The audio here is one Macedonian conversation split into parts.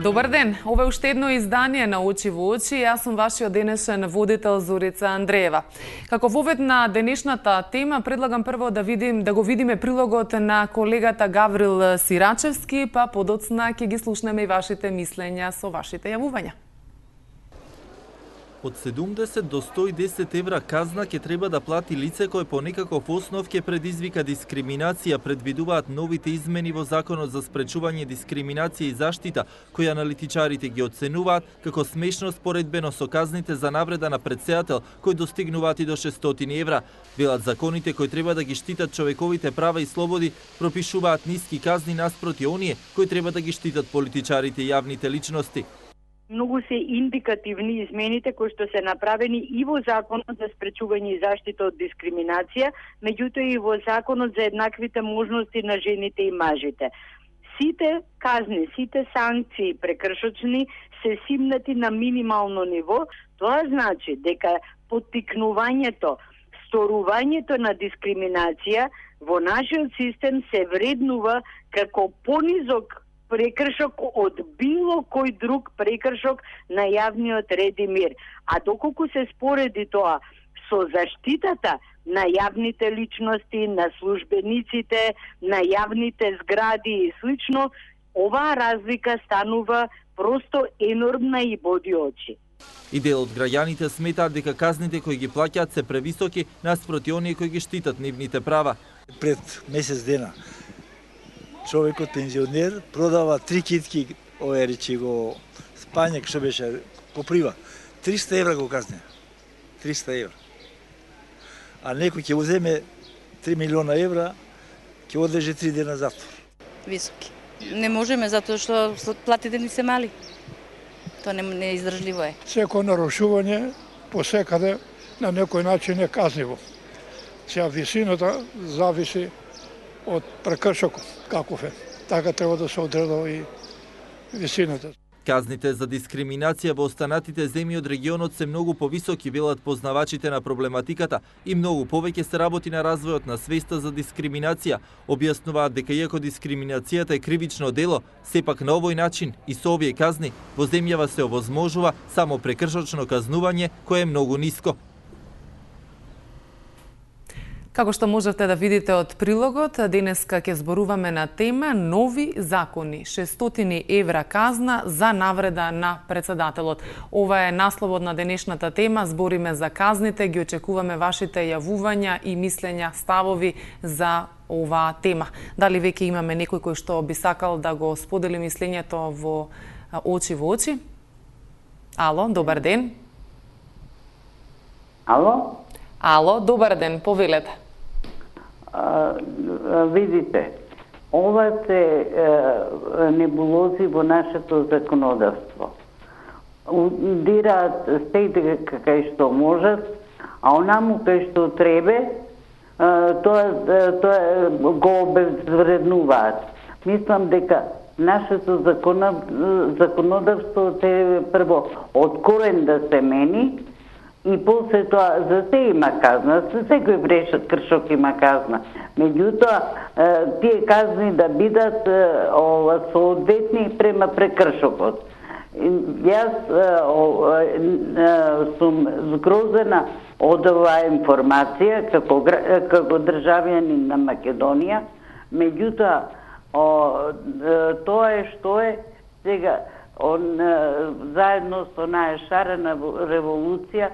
Добар ден, ова е уште едно издание на Очи во очи. Јас сум вашиот денешен водител Зорица Андреева. Како вовед на денешната тема, предлагам прво да го видиме прилогот на колегата Гаврил Сирачевски, па подоцна ќе ги слушнеме и вашите мислења со вашите јавувања. Од 70 до 110 евра казна ќе треба да плати лице кое по некаков основ ќе предизвика дискриминација, предвидуваат новите измени во Законот за спречување дискриминација и заштита, кои аналитичарите ги оценуваат како смешно споредбено со казните за навреда на претседател, кои достигнуваат и до 600 евра. Велат законите кои треба да ги штитат човековите права и слободи, пропишуваат ниски казни наспроти оние кои треба да ги штитат политичарите и јавните личности. Многу се индикативни измените кои што се направени и во Законот за спречување и заштита од дискриминација, меѓутоа и во Законот за еднаквите можности на жените и мажите. Сите казни, сите санкции прекршочни се симнати на минимално ниво. Тоа значи дека поттикнувањето, сторувањето на дискриминација во нашиот систем се вреднува како понизок прекршок од било кој друг прекршок на јавниот ред и мир. А доколку се спореди тоа со заштитата на јавните личности, на службениците, на јавните згради и слично, оваа разлика станува просто енормна и боди очи. И дел од граѓаните сметаат дека казните кои ги плаќаат се превисоки наспроти оние кои ги штитат нивните права. Пред месец дена човекот пензионер продава 3 китки, овој речи го спањак што беше поприва. 300 евра го казне. 300 евра. А некој ќе uzеме 3 милиона евра, ќе одлежи 3 дена затвор. Високи. Не можеме затоа што платите ни се мали. Тоа не издржливо е. Секој нарушување посекаде на некој начин е казниво. Сега висината зависи од прекршокот каков е. Така треба да се одредува и висината. Казните за дискриминација во останатите земји од регионот се многу повисоки, велат познавачите на проблематиката, и многу повеќе се работи на развојот на свеста за дискриминација. Објаснуваат дека иако дискриминацијата е кривично дело, сепак на овој начин и со овие казни во земјава се овозможува само прекршочно казнување кое е многу ниско. Како што можете да видите од прилогот, денеска ќе зборуваме на тема нови закони, 600 евра казна за навреда на претседателот. Ова е насловот на денешната тема, збориме за казните, ги очекуваме вашите јавувања и мислења, ставови за оваа тема. Дали веќе имаме некој кој што би сакал да го сподели мислењето во очи во очи? Ало, добар ден. Ало? Ало, добар ден, повелете. Видите, ова се небулози во нашето законодавство. Дираат стеите кај што можат, а онаму кај што требе, тоа го обезвреднуваат. Мислам дека нашето законодавство треба прво од корен да се мени, и после тоа за се има казна, за секој прекршок има казна. Меѓутоа, тие казни да бидат соодветни према прекршокот. Јас сум згрозена од оваа информација како државјанин на Македонија. Меѓутоа, тоа е што е сега заедно со онаа шарена револуција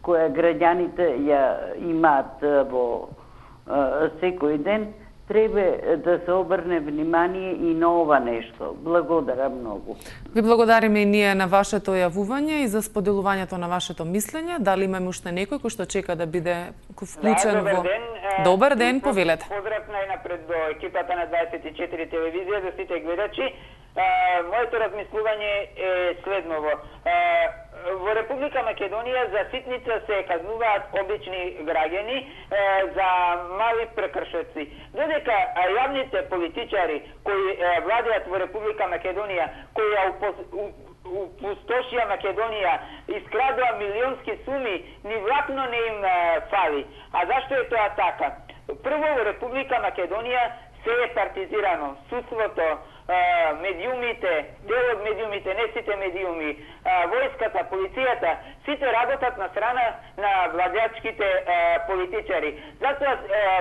која граѓаните ја имаат во секој ден, треба да се обрне внимание и на ова нешто. Благодарам многу. Ви благодариме и ние на вашето јавување и за споделувањето на вашето мислење. Дали имаме уште некој кој што чека да биде вклучен во... Добар ден, повелете. Поздрав најнапред до екипата на 24 телевизија, до сите гледачи. Моето размислување е следново. Во Република Македонија за ситница се казнуваат обични граѓани за мали прекршоци. Додека јавните политичари кои владеат во Република Македонија, кои опустошија Македонија, искрадува милионски суми, ни влакно не им фали. А зашто е тоа така? Прво, во Република Македонија се е партизирано. Судството, медиумите, дел од медиумите, не сите медиуми, војската, полицијата, сите работат на страна на владеачките политичари. Затоа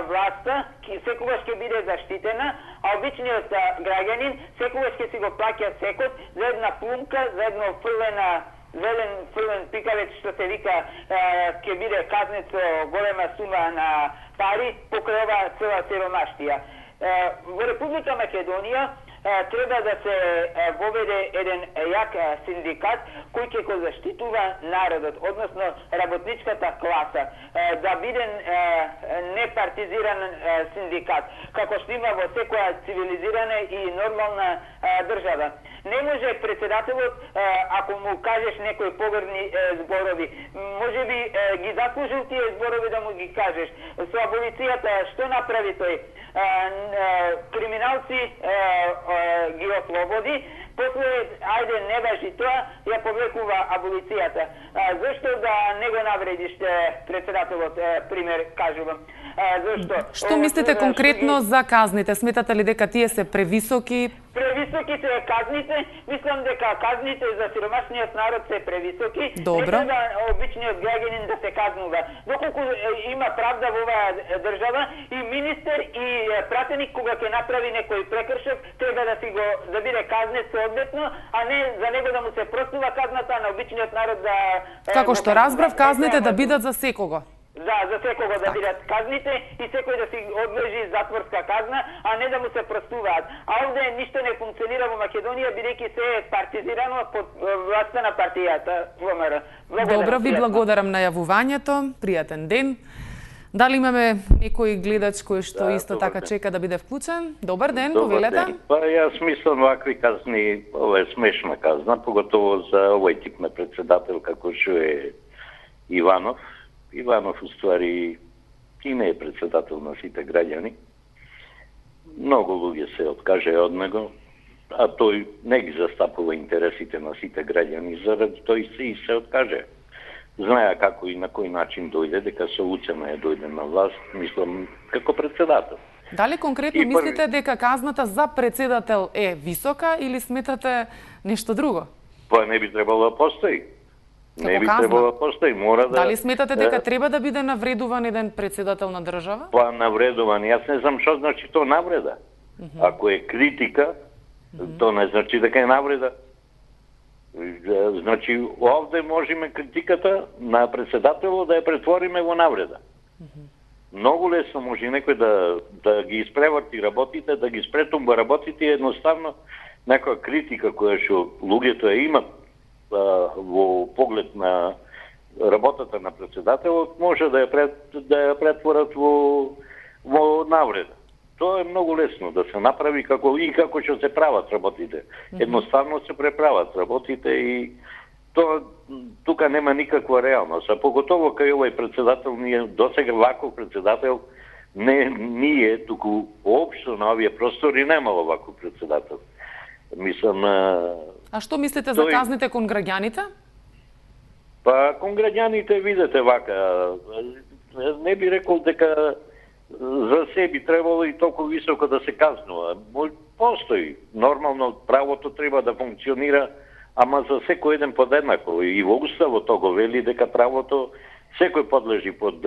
власта секогаш ќе биде заштитена, а обичниот граѓанин секогаш ќе си го плаќа секот за една плумка, за едно зелен фрлен пикавец, што се вика, ќе биде казнет со голема сума на пари покрај оваа цела сиромаштија. Во Република Македонија треба да се воведе еден јак синдикат кој ќе го заштитува народот, односно работничката класа, да биде непартизиран синдикат, како што има во секоја цивилизирана и нормална држава. Не може председателот, ако му кажеш некои погребни зборови, може би ги заслужил тие зборови да му ги кажеш. Со аболицијата што направи тој? Криминалци ги ослободи, после, ајде, не важи тоа, ја повлекува аболицијата. Зошто да не го навредиш председателот, пример, кажувам? Зошто? Што мислите конкретно за казните? Сметате ли дека тие се превисоки? Превисоки се казните, мислам дека казните за сиромашниот народ се превисоки. Добро. Не треба обичниот граѓанин да се казнува. Доколку има правда во оваа држава, и министер и пратеник кога ќе направи некој прекршок, треба да биде казнет соодветно, а не за него да му се простува казната, на обичниот народ да... Како што разбрав, казните да бидат за секого. Да, за секого да бидат казните и секој да си одлежи затворска казна, а не да му се простуваат. А овде ништо не функционира во Македонија, бидејќи се е партизирано под власта на партијата ВМРО. Добро, ви благодарам на јавувањето. Пријатен ден. Дали имаме некој гледач кој што исто така чека да биде вклучен? Добар ден, повелете. Па јас мислам вакви казни, ова е смешна казна, поготово за овој тип на председател како што е Иванов. Иванов, уствари, и не е председател на сите граѓани. Многу луѓе се откаже од него, а тој не ги застапува интересите на сите граѓани, заради тој се откаже. Знае како и на кој начин дојде, дека со уцена е дојде на власт, мислам, како председател. Дали конкретно мислите дека казната за председател е висока или сметате нешто друго? Па не би требало да постои. Не би требало да постои, мора да... Дали сметате дека треба да биде навредуван еден председател на држава? Па навредуван, јас не знам што значи то навреда. Ако е критика, то не значи дека е навреда. Значи, овде можеме критиката на председателот да ја претвориме во навреда. Многу лесно може некој да ги испреварти работите, да ги спретумба работите, едноставно некоја критика која што луѓето ја имат во поглед на работата на председателот, може да ја претворат во навреда. Тоа е многу лесно да се направи како што се прават работите. Едноставно се преправат работите и тоа тука нема никаква реалност. А поготово кај овој председател, ние досега ваков председател ние туку воопшто на овие простори немало ваков председател. Мислам... А што мислите за казните кон граѓаните? Па, кон граѓаните, видете вака, не би рекол дека за себе требало и толку високо да се казнува. Постои. Нормално правото треба да функционира, ама за секој еден подеднако. И во Уставот тоа го вели дека правото секој подлежи под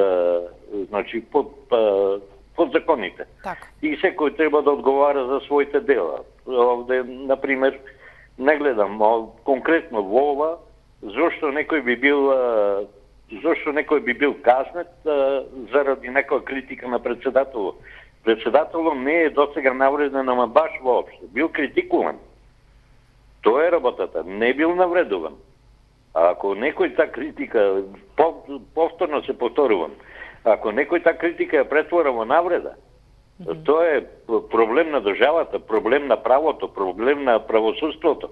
законите. Так. И секој треба да одговара за своите дела. Овде, например, не гледам конкретно во ова, зошто некој би бил казнет заради некоја критика на председателот. Председателот не е досега навреден, ама баш воопшто. Бил критикуван. Тоа е работата. Не бил навредуван. А ако некој та критика, повторно се повторувам, ако некој та критика ја претвора во навреда, тоа е проблем на државата, проблем на правото, проблем на правосудството.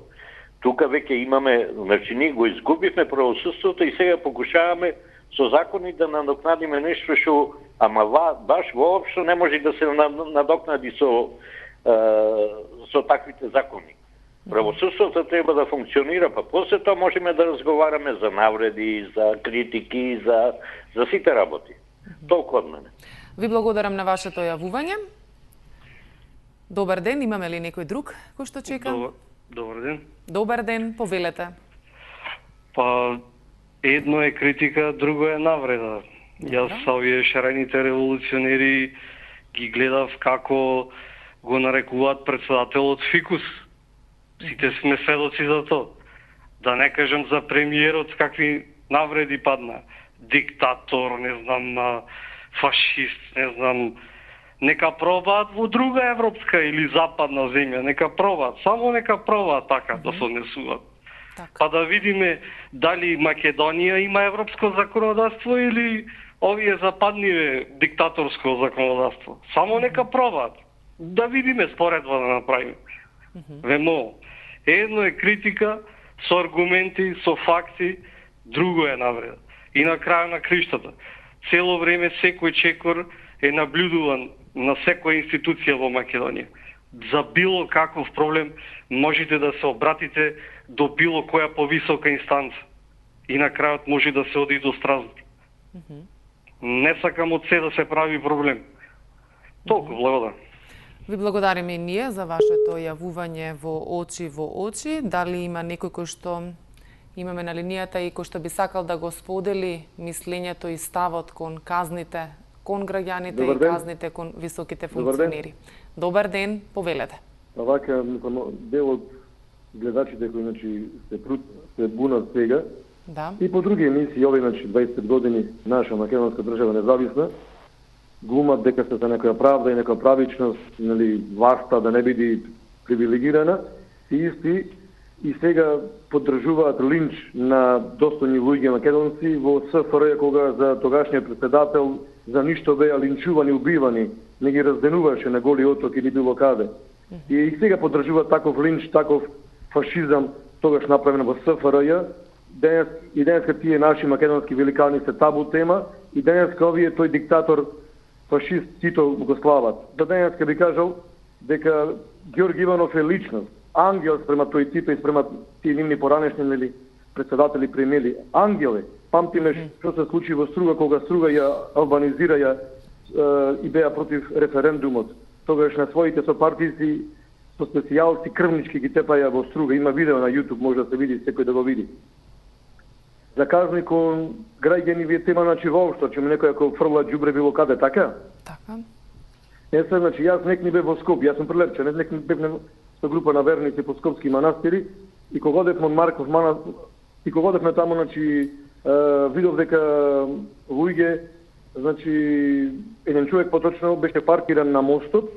Тука веќе имаме, значи ние го изгубивме правосудството и сега покушаваме со закони да надокнадиме нешто што, ама баш воопшто не може да се надокнади со таквите закони. Правосудството треба да функционира, па после тоа можеме да разговараме за навреди, за критики, за сите работи. Толку од мене. Ви благодарам на вашето јавување. Добар ден, имаме ли некој друг кој што чека? Добар ден. Добар ден, повелете. Па, едно е критика, друго е навреда. Јас са овие шарените револуционери ги гледав како го нарекуваат председателот фикус. Сите сме сведоци за тоа. Да не кажем за премиерот какви навреди падна. Диктатор, не знам, фашист, не знам. Нека пробаат во друга европска или западна земја, нека пробаат, само нека пробаат така да се однесуваат. Па да видиме дали Македонија има европско законодавство или овие западниве диктаторско законодавство. Само нека пробаат. Да видиме споредба да направиме. Вемо, едно е критика со аргументи, со факти, друго е навреда. И на крај на криштата, цело време секој чекор е наблюдуван на секоја институција во Македонија. За било каков проблем можете да се обратите до било која повисока инстанца. И на крајот може да се оди до Страсбург. Не сакам од се да се прави проблем. Толку, благодарам. Ви благодариме и ние за вашето јавување во очи. Дали има некој кој што имаме на линијата и кој што би сакал да го сподели мислењето и ставот кон казните, кон граѓаните и казните кон високите функционери? Добар ден, повелете. Вака, дел од гледачите кои се бунат сега, и по други емисии, овие 20 години наша македонска држава независна, глумат дека се за некоја правда и некоја правичност, власта да не биде привилегирана, и исти и сега поддржуваат линч на достојни луѓе македонци во СФР, кога за тогашниот председател за ништо беа линчувани, убивани, не ги разденуваше на Голи оток или било каде. И сега поддржуваат таков линч, таков фашизам, тогаш направен во СФР. И денеска тие наши македонски великани се табу тема, и денеска овие тој диктатор фашист Тито го слават. За денеска би кажал дека Георги Иванов е личност, ангел спрема тој Тито и спрема тие нивни поранешни председатели премиери. Ангел е. Памтиме што се случи во Струга, кога Струга ја албанизира и беа против референдумот. Тогаш на своите сопартијци, со специјалци крвнички ги тепаја во Струга. Има видео на YouTube, може да се види, секој да го види. За казни кон граѓани вие тема воопшто, че некој ако фрла џубре било каде, така? Така. Јас некни бев во Скопје, јас сум прилепчен, некни бев со група на верници по скопски манастири, и кога одевме од Марков манастир, и кога одевме таму, видов дека луѓе, еден човек поточно беше паркиран на мостот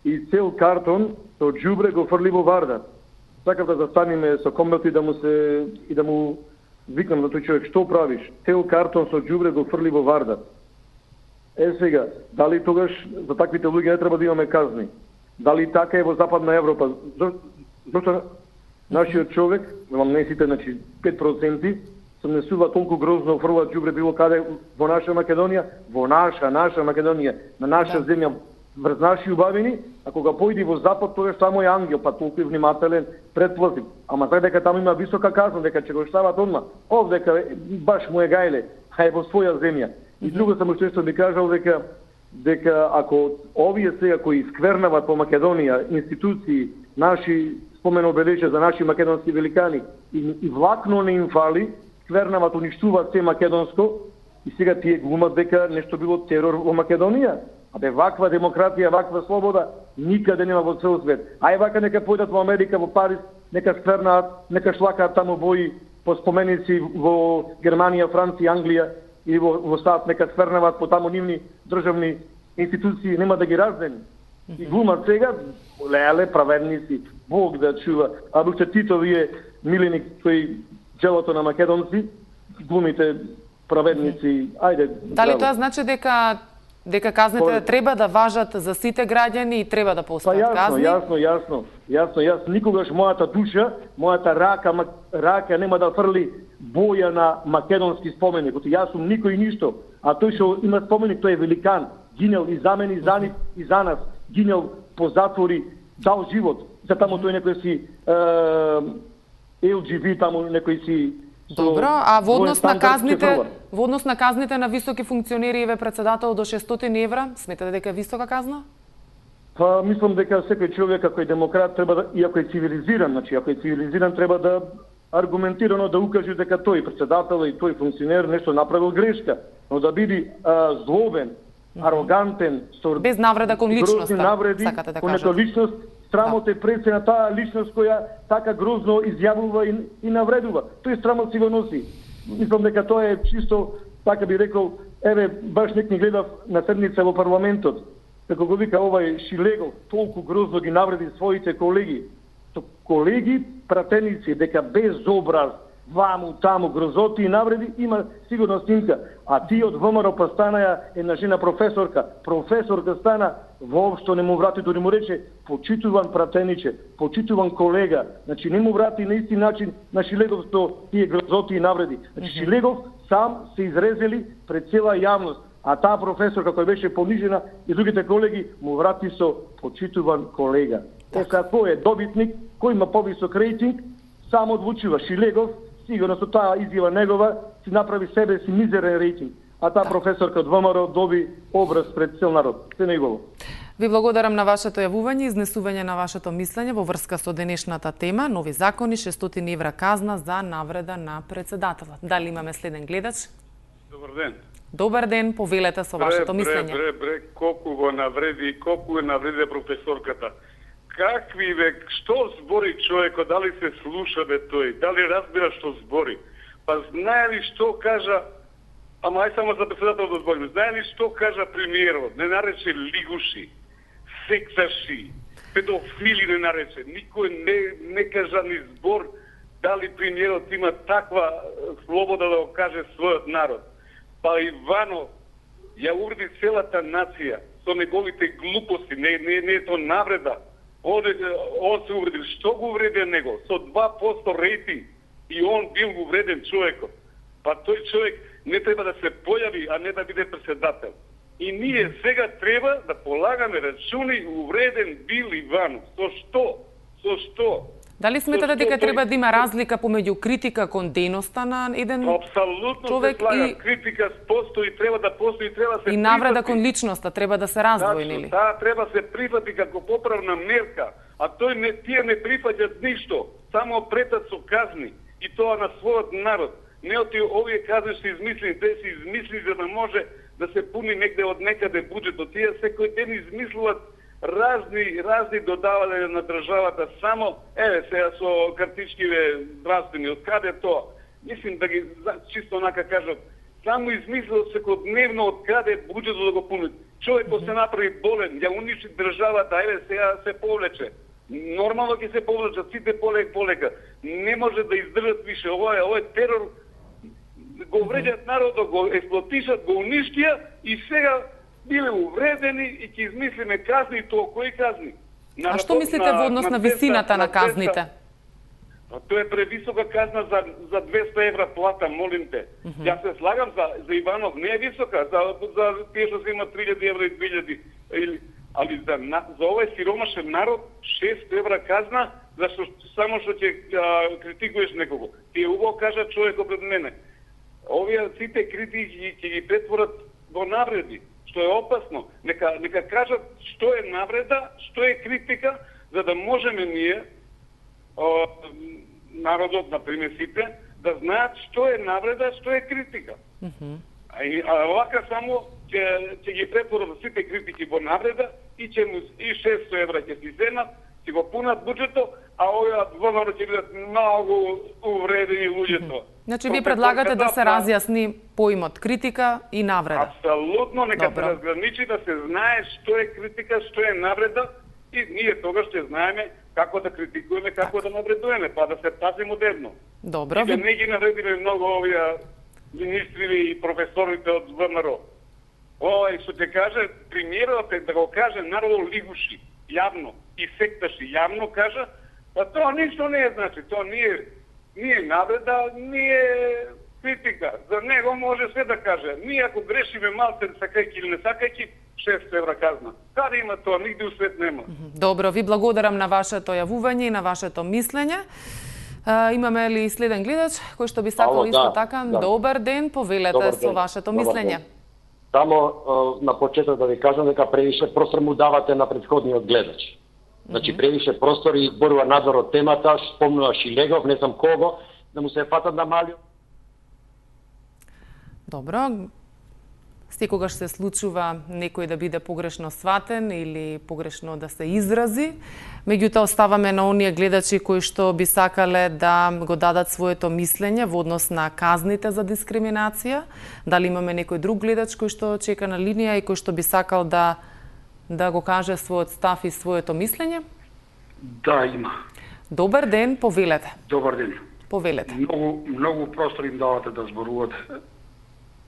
и цел картон со џубре го фрли во Вардар. Сакав да застаниме со комбелт и да му викам на тој човек, што правиш? Цел картон со џубре го фрли во Вардар. Сега, дали тогаш за таквите луѓе не треба да имаме казни? Дали така е во Западна Европа? Зошто нашиот човек, не сите, 5%, се несува толку грозно, фрла џубре било каде во наша Македонија, наша Македонија, на наша земја, врз наши убавини, а кога појди во Запад, тогаш само е ангел, па толку е внимателен, предплазив. Ама знај дека таму има висока казна, дека ќе го штават одма. Дека баш му е гајле, а е во своја земја. И друго само што би кажал дека ако овие сега кои сквернават по Македонија, институции, наши спомен обележа за наши македонски великани, и влакно не им фали, сквернават, уништуваат се македонско, и сега тие глумат дека нешто било терор во Македонија. Ваква демократија, ваква слобода никаде нема во цел свет. Вака нека појдат во Америка, во Париз, нека сквернаат, нека шлакаат таму бои по споменици во Германија, Франција, Англија и во САД, нека сквернават по таму нивни државни институции, нема да ги раздени. И глумат сега, леле, праведници, Бог да чува. А уште Тито вие, миленик, тој джелото на македонци, глумите праведници, ајде. Дали тоа значи дека казните треба да важат за сите граѓани и треба да постојат казни? Јасно. Јас никогаш мојата душа, мојата рака нема да фрли боја на македонски споменик. Јас сум никој ништо, а тој што има споменик, тој е великан. Гинел и за мене, и за нив, и за нас. Гинел по затвори, дал живот. За таму тој некој си LGB, таму некој си. Добро, а во однос на казните на високи функционери, еве председател, до 600 евра, сметате дека е висока казна? Па мислам дека секој човек ако е демократ треба да, и ако е цивилизиран, значи ако е цивилизиран треба да аргументирано да укаже дека тој претседател и тој функционер нешто направил грешка, но да биде злобен, арогантен, без навреда кон личноста, навреди, сакате да кон кажете. личност, срамот е пред се на таа личност која така грозно изјавува и навредува. Тој срамот си го носи. Мислам дека тоа е чисто, така би рекол, еве баш некој гледав на седница во парламентот, како го вика овај Шилегов, толку грозно ги навреди своите колеги. Колеги, пратеници, дека без образ, ваму, таму, грозоти и навреди, има сигурно снимка. А ти од ВМРО па стана ја една жена професорка стана, воопшто не му врати, дори му рече, почитуван пратениче, почитуван колега. Значи не му врати на исти начин на Шилегов со тие грозоти и навреди. Значи Шилегов сам се изрезели пред цела јавност. А таа професорка која беше понижена и другите колеги му врати со почитуван колега. Сега кој е добитник, кој има повисок рейтинг, само одлучува. Шилегов, сигурно со таа изјава негова, си направи себе си мизерен рейтинг. А таа професорка од ВМРО доби образ пред цел народ. Се негово. Ви благодарам на вашето јавување и изнесување на вашето мислење во врска со денешната тема нови закони, 600 евра казна за навреда на председателот. Дали имаме следен гледач? Добар ден. Добар ден, повелете со вашето мислење. Колку го навреди, колку е навреди професорката. Какви што збори човекот, дали се слуша тој, дали разбира што збори? Па знае ли што кажа, ама ај само за председател да зборим, знае ли што кажа премиерот? Не нарече лигуши, секташи, педофили не нарече. Никој не кажа ни збор дали премиерот има таква слобода да го каже својот народ. Па Иванов ја увреди целата нација со неговите глупости, не е то навреда. Он се увредил. Што го увредил него? Со 2% рейтинг и он бил увреден човекот. Па тој човек не треба да се појави, а не да биде председател. И ние сега треба да полагаме рачуни, увреден бил Иванов. Со што? Со што? Дали сметате дека треба да има разлика помеѓу критика кон дејноста на еден човек и критика постои, треба да постои, треба да се и навреда кон личноста треба да се раздвои, нели? Да, треба да се прифати како поправна мерка, а тие не прифаќаат ништо, само претат со казни и тоа на својот народ. Не од овие казни се измислени, те се измисли за да може да се пуни негде од некаде буџетот. Тие секој ден измислуваат разни додавања на државата, само, сега со картичкиве здравствени, од каде тоа? Мислим да ги, чисто онака кажат, само измислил секојдневно од каде буџетот да го пунат. Човекот се направи болен, ја уништи државата, сега се повлече. Нормално ќе се повлечат, сите полека. Не може да издржат више, овој терор, го вреđат народот, го експлотишат, го уништија и сега биле увредени и ќе измислиме казни и тоа кои казни. А што мислите во однос на висината на казните? Тоа е превисока казна за 200 евра плата, молим те. Ја се слагам за Иванов, не е висока, за тие што се има 3000 евра и 2000, али за овој сиромашен народ 600 евра казна, зашто само што ќе критикуваш некого. Ти убаво кажа човекот пред мене. Овие сите критики ќе ги претворат во навреди, што е опасно. Нека кажат што е навреда, што е критика, за да можеме ние, народот, например, сите, да знаат што е навреда, што е критика. А вака само ќе ги претворат сите критики во навреда и 600 евра ќе си земат, ќе го пунат буџетот, а овие ВМРО ќе бидат многу увредени луѓето. Значи, вие предлагате да се разјасни поимот критика и навреда. Апсолутно, нека се разграничи, да се знае што е критика, што е навреда и ние тогаш ќе знаеме како да критикуваме, како да навредуваме, па да се пази модерно. Добро. И да не ги навредиме многу овие министри и професорите од ВМРО. Овој што ќе каже, премиерот да го каже народот лигуши, јавно, и секташи, јавно кажа, па тоа ништо не е, значи, тоа ние навреда, ние критика. За него може се да каже. Ние ако грешиме малце, сакајќи или не сакајќи, 600 евра казна. Каде има тоа? Нигде у свет нема. Добро, ви благодарам на вашето јавување и на вашето мислење. Имаме ли следен гледач кој што би сакал исто така? Добар ден, повелете со вашето мислење. Само на почеток да ви кажам дека превише простор му давате на претходниот гледач. Значи превише простор и зборува надвор од темата, спомнува Шилегов, не знам кого, да му се фатат на мали. Добро. Секогаш се случува некој да биде погрешно сватен или погрешно да се изрази. Меѓутоа оставаме на оние гледачи кои што би сакале да го дадат своето мислење во однос на казните за дискриминација. Дали имаме некој друг гледач кој што чека на линија и кој што би сакал да го каже својот став и своето мислење? Да, има. Добар ден, повелете. Добар ден. Повелете. Многу простор им давате да зборуват,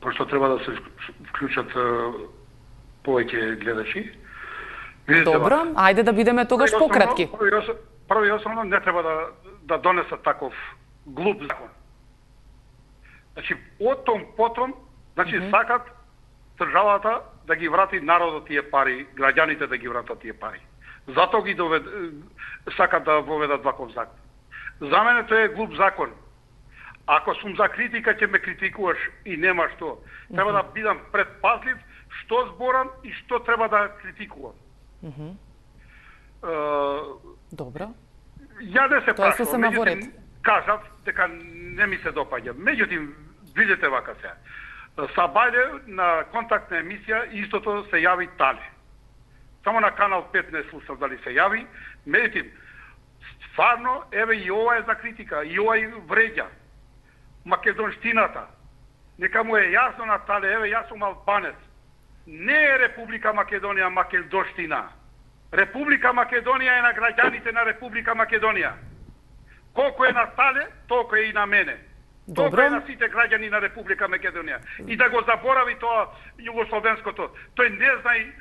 пошто треба да се вклучат повеќе гледачи. Добро, ајде да бидеме тогаш пократки. Прво и основно не треба да донесат таков глуп закон. Значи, од том потом, сакат државата да ги врати народот тие пари, граѓаните да ги вратат тие пари. Затоа ги сакат да воведат ваков закон. За мене тоа е глуп закон. Ако сум за критика, ќе ме критикуваш и нема што. Треба да бидам предпазлив што зборам и што треба да критикувам. Добро. Ја не се прашувам, меѓутоа кажав дека не ми се допаѓа. Меѓутоа, видите вака се. Сабајле на контактна емисија истото се јави Тале. Само на канал 5 не слушав дали се јави. Меѓутоа, стварно, еве и ова е за критика, и ова и вреѓа македонштината. Нека му е јасно на Тале, еве јас сум албанец. Не е Република Македонија македонштина. Република Македонија е на граѓаните на Република Македонија. Колку е на Тале, толку е и на мене. Толку е на сите граѓани на Република Македонија. И да го заборави тоа југословенското. Тој не знае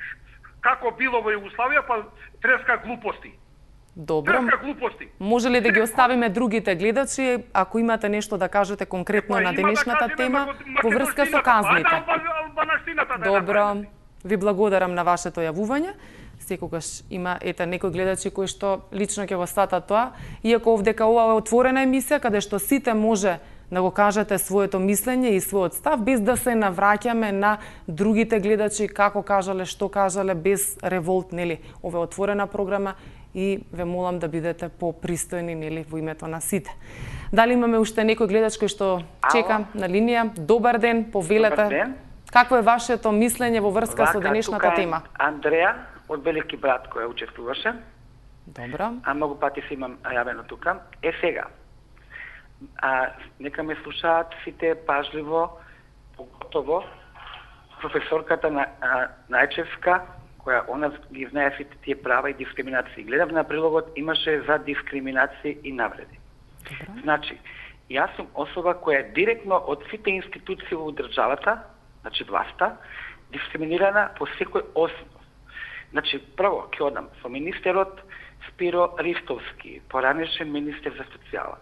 како било во Југославија, па треска глупости. Добро. Може ли да ги оставиме другите гледачи, ако имате нешто да кажете конкретно на денешната тема во врска со казните? Добро. Ви благодарам на вашето јавување. Секогаш има некои гледачи кои што лично ќе го сватат тоа, иако овдека ова е отворена емисија каде што сите може да го кажете своето мислење и својот став, без да се навраќаме на другите гледачи, како кажале, што кажале, без револт, нели? Ова е отворена програма и ве молам да бидете попристојни, нели, во името на сите. Дали имаме уште некој гледач кој што чека на линија? Добар ден, повелете. Добар ден. Какво е вашето мислење во врска со денешната тема? Андреја од Велики брат која учествуваше. Добро. А многу пати се имам јавено тука. Сега. Нека ме слушаат сите пажливо, поготово професорката Најчевска, која она ги знае сите тие права и дискриминации. Гледав на прилогот, имаше за дискриминации и навреди. Добро. Значи, јас сум особа која директно од сите институции во државата, значи власта, дискриминирана по секој основ. Значи, прво ќе одам со министерот Спиро Ристовски, поранешен министер за социјала.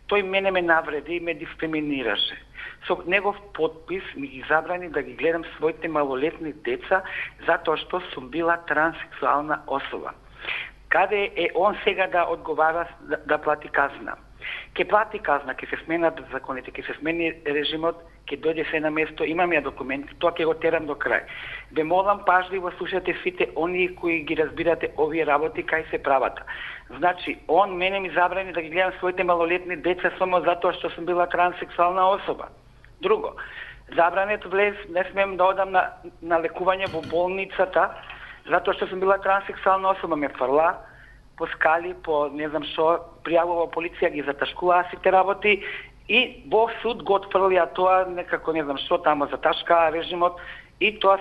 Тој мене ме навреди и ме дискриминираше. Со негов подпис ми ги забрани да ги гледам своите малолетни деца затоа што сум била транссексуална особа. Каде е он сега да одговара да плати казна? Ке плати казна, ке се сменат законите, ке се смени режимот, ке дојде се на место, имам ја документи, тоа ќе го терам до крај. Ве молам пажливо слушате сите оние кои ги разбирате овие работи кај се правата. Значи, он мене ми забрани да ги гледам своите малолетни деца само затоа што сум била транссексуална особа. Друго, забранет влез, не смем да одам на лекување во болницата затоа што сум била транссексуална особа, ме фрла по скали, по не знам што, пријавува полиција, ги заташкуваа сите работи и во суд го отфрлија тоа, некако не знам што тамо заташкаа режимот и тој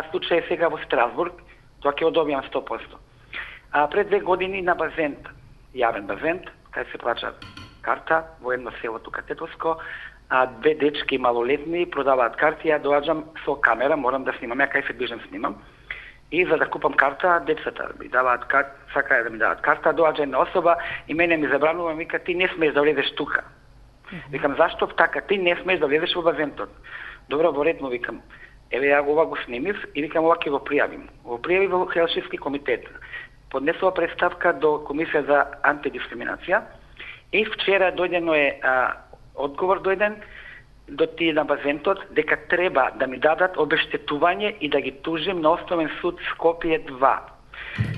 случај е сега во Страсбург, тоа ќе одобијам 100%. Пред 2 години на Базент, јавен Базент, кај се плача карта во едно село тука Тетовско, 2 дечки малолетни продаваат карти, ја доаѓам со камера, морам да снимам, ја кај се движам снимам. И за да купам карта, децата ми даваат карта, сакаја да ми даваат карта, доаѓа една особа и мене ми забранува, вика ти не смееш да влезеш тука. Викам зашто така, ти не смееш да влезеш во базентот. Добро, во ред му викам. Еве ја ова го снимив и викам ова ќе го пријавим. Го пријави во Хелшински комитет. Поднесува представка до Комисија за антидискриминација и вчера дојдено е одговор дојден до тие на базентот дека треба да ми дадат обештетување и да ги тужим на Основен суд Скопје 2.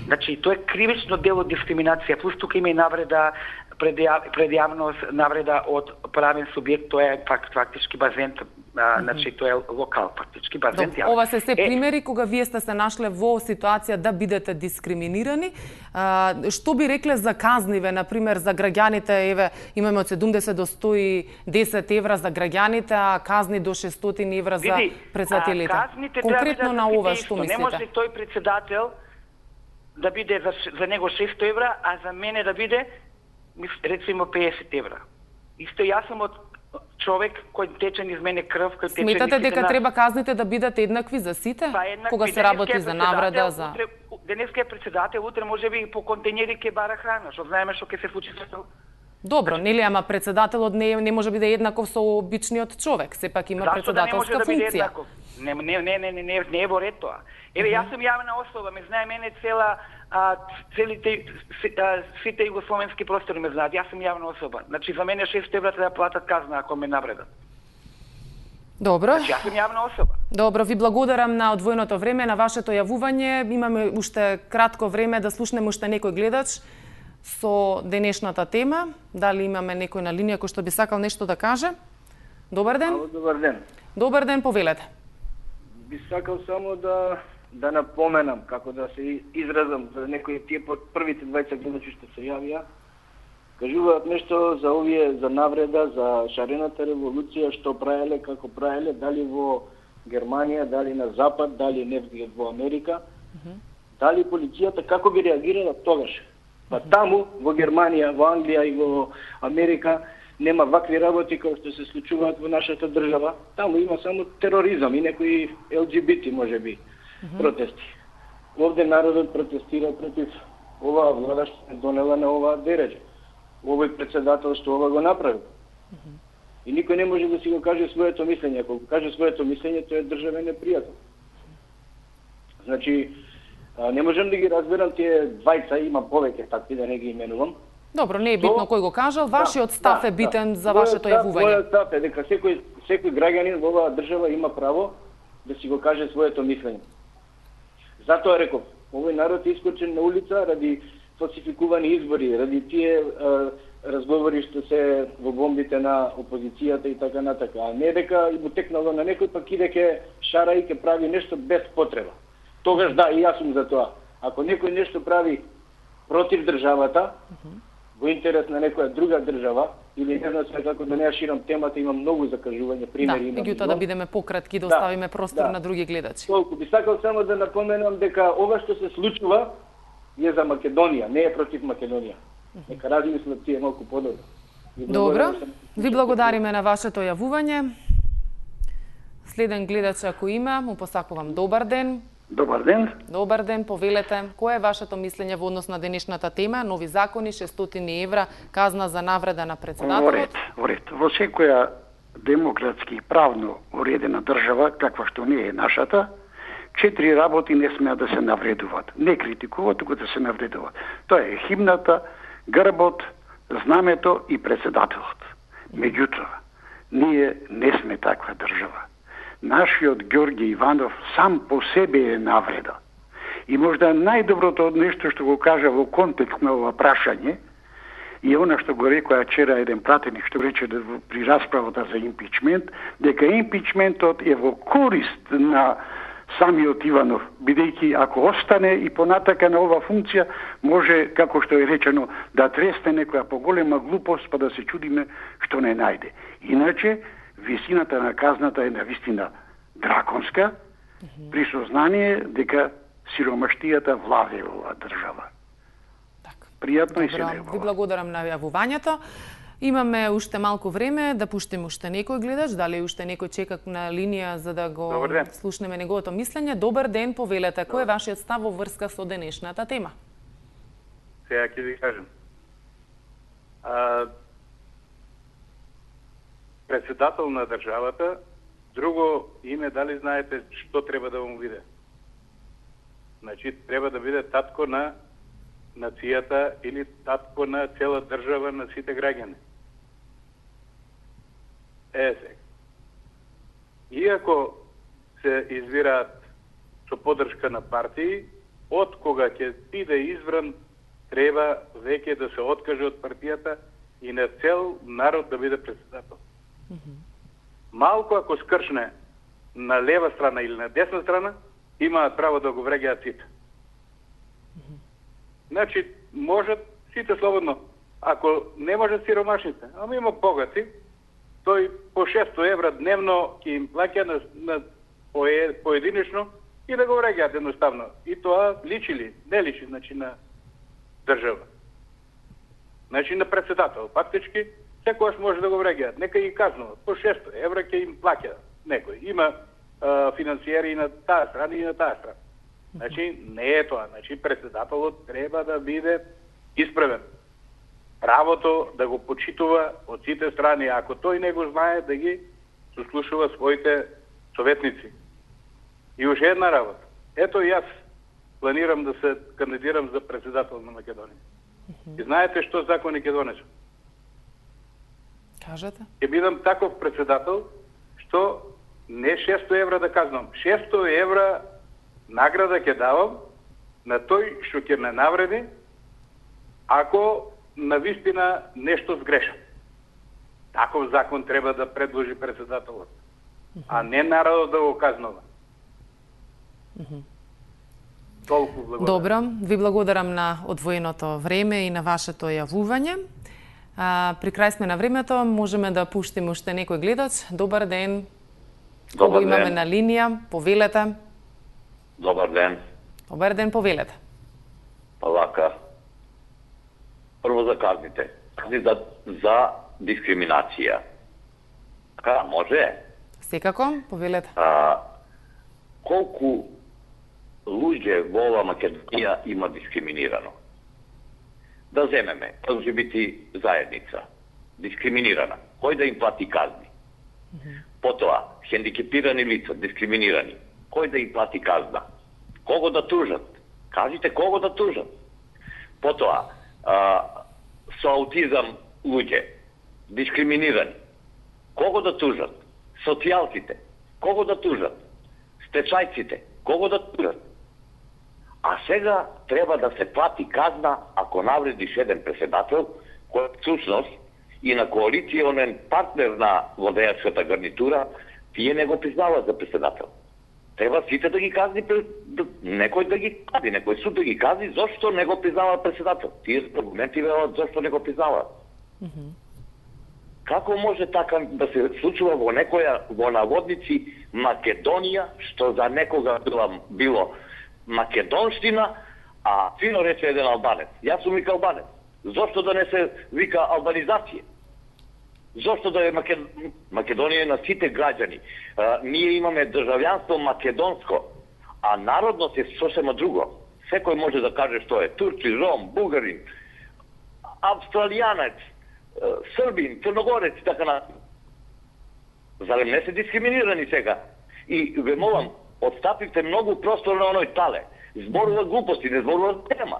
Значи, тоа е кривично дело дискриминација, плюс тука има и навреда пред јавност, навреда од правен субјект, тоа е фактички базент, значи тоа е локал, фактички базент. Ова се примери кога вие сте се нашле во ситуација да бидете дискриминирани. Што би рекле за казниве, например, за граѓаните, еве, имаме од 70 до 110 евра за граѓаните, а казни до 600 евра за председателите. Конкретно на ова што мислите? Не може тој председател да биде за него 600 евра, а за мене да биде рецимо 50 евра. Исто јас сум од човек кој тече низ мене крв, кој тече. Сметате дека треба казните да бидат еднакви за сите? Кога се работи за навреда, за денеска е председател, утре можеби по контењери ќе бара храна, што знаеме што ќе се случи со тоа. Добро, нели, ама председателот не може биде еднаков со обичниот човек, сепак има председателска функција. Не е во ред тоа. Еве, јас сум јавна особа, ме знае мене сите југословенски простори ме знаат. Јас сум јавна особа. Значи, за мене 600 евра треба да платат казна ако ме навредат. Добро. Значи, јас сум јавна особа. Добро, ви благодарам на одвоеното време, на вашето јавување. Имаме уште кратко време да слушнеме уште некој гледач со денешната тема. Дали имаме некој на линија кој што би сакал нешто да каже? Добар ден. Добар ден. Добар ден, повелете. Би сакал само да напоменам, како да се изразам за некои тие првите 20 гледачи што се јавија, кажуваат нешто за овие, за навреда, за шарената револуција, што правеле, како правеле, дали во Германија, дали на Запад, дали не во Америка, дали полицијата како би реагирала тогаш. Па таму, во Германија, во Англија и во Америка, нема вакви работи кои што се случуваат во нашата држава. Таму има само тероризам и некои ЛГБТ, можеби, протести. Овде народот протестира против оваа влада што се донела на оваа дереđа. Овој председател што ова го направи. И никој не може да си го каже своето мислење. Ако го каже своето мислење, тој е државен непријател. Значи, не можам да ги разберам тие двајца, има повеќе такви, да не ги именувам. Добро, не е битно кој го кажал, вашиот став е битен за вашето јавување. Мојот став е дека секој граѓанин во оваа држава има право да си го каже своето мислење. Затоа реков, овој народ е искочен на улица ради фалсификувани избори, ради тие разговори што се во бомбите на опозицијата и така натака, а не дека му текнало на некој пак иде ке шара и ке прави нешто без потреба. Тогаш да, и јас сум за тоа. Ако некој нешто прави против државата, во интерес на некоја друга држава, или не знам се како да не ја ширам темата, има многу закажување, примери има. Да, меѓутоа да бидеме пократки, да оставиме простор на други гледачи. Толку би сакал само да напоменам дека ова што се случува е за Македонија, не е против Македонија. Нека размислат тие малку подобро. Добро, ви благодариме на вашето јавување. Следен гледач ако има, му посакувам добар ден. Добар ден. Добар ден, повелете. Кое е вашето мислење во однос на денешната тема? Нови закони, 600 евра, казна за навреда на председателот? Во ред. Во секоја демократски и правно уредена држава, каква што не е нашата, 4 работи не смеат да се навредуваат. Не критикуваат, туку да се навредуваат. Тоа е химната, грбот, знамето и председателот. Меѓутоа, ние не сме таква држава. Нашиот Ѓорѓе Иванов сам по себе е навреда. И можда најдоброто од нешто што го кажа во контекст на ова прашање и она што го рекоа вчера еден пратеник што рече при расправата за импичмент, дека импичментот е во корист на самиот Иванов, бидејќи ако остане и понатака на ова функција, може, како што е речено, да тресне некоја поголема глупост, па да се чудиме што не најде. Иначе, висината на казната е навистина драконска, при сознание дека сиромаштијата владее оваа држава. Пријатно и се негово. Ви благодарам на јавувањето. Имаме уште малку време да пуштиме уште некој гледач, дали уште некој чека на линија за да го слушнеме неговото мислење. Добар ден, повелете, кој е вашиот став во врска со денешната тема? Сега ќе ви кажем. Председател на државата, друго име, дали знаете што треба да му биде? Значи, треба да биде татко на нацијата или татко на цела држава, на сите граѓани. Сега. иако се избираат со поддршка на партии, од кога ќе биде избран, треба веќе да се откаже од партијата и на цел народ да биде председател. Малку ако скршне на лева страна или на десна страна, имаат право да го вреѓаат сите. Значи, можат сите слободно. Ако не можат сиромашните, ама има богати, тој по 600 евра дневно ќе им плаќа на поединечно и да го вреѓаат едноставно. И тоа личи ли? Не личи, значи на држава. Значи на председател. Фактички, секојаш може да го вреѓаат. Нека и казнуват. По 600 евра ќе им плаќа некој. Има финансиери и на таа страна и на таа страна. Значи, не е тоа. Значи, председателот треба да биде исправен. Правото да го почитува од сите страни. Ако тој не го знае, да ги сослушува своите советници. И уште една работа. Ето јас планирам да се кандидирам за председател на Македонија. И знаете што закони ќе донесам? Кажете. Ќе бидам таков председател, што не 600 евра да казнам. 600 евра награда ќе давам на тој што ќе ме навреди, ако навистина нешто сгрешам. Таков закон треба да предложи председателот, а не народот да го казнува. Толку благодарам. Добро, ви благодарам на одвоеното време и на вашето јавување. При крај сме на времето, можеме да пуштиме уште некој гледач. Добар ден. Кого имаме на линија? Повелете. Добар ден. Добар ден, повелете. Па вака. Прво за казните. Казни за дискриминација. Така, може? Секако, повелете. Колку луѓе во ова Македонија има дискриминирано? Да земеме, ЛГБТ заедница, дискриминирана. Кој да им плати казни? Потоа, хендикепирани лица, дискриминирани. Кој да им плати казна? Кого да тужат? Кажите кого да тужат. Потоа, со аутизам луѓе, дискриминирани. Кого да тужат? Социјалците. Кого да тужат? Стечајците. Кого да тужат? А сега треба да се плати казна ако навредиш еден председател, кој всушност и на коалиционен партнер на владеачката гарнитура, тие не го признаваат за председател. Треба сите да ги казни, некој да ги казни, некој суд да ги казни, зашто не го признава председател. Тие аргументи велат зашто не го признаваат. Како може така да се случува во некоја, во наводници, Македонија, што за некога било македонштина, а фино рече еден албанец. Јас сум вика албанец. Зошто да не се вика албанизација? Зошто да е Македонија на сите граѓани? Ние имаме државјанство македонско, а народност е сосема друго. Секој може да каже што е турци, ром, бугарин, австралијанец, србин, црногорец и така натаму. Зарем не се дискриминирани сега? И ве молам, отстапивте многу простор на оној тале. Зборува глупости, не зборува за тема.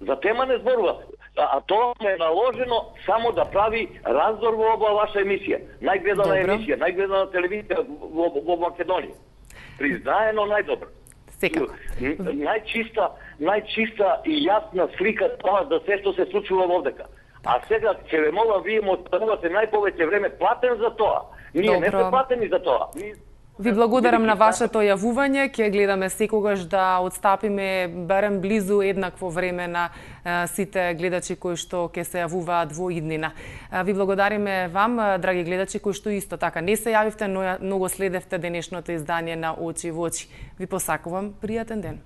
За тема не зборува. А тоа ме е наложено само да прави раздор во оваа ваша емисија. Најгледана емисија, најгледана телевизија во Македонија. Признаено најдобро. Најчиста и јасна слика тоа за се што се случува овдека. А сега ќе ве молам, вие му останувате најповеќе време платен за тоа. Ние не сме платени за тоа. Ви благодарам на вашето јавување. Ќе гледаме секогаш да отстапиме барем близу еднакво време на сите гледачи кои што ќе се јавуваат во иднина. Ви благодариме вам, драги гледачи, кои што исто така не се јавивте, но многу следевте денешното издание на Очи во очи. Ви посакувам пријатен ден.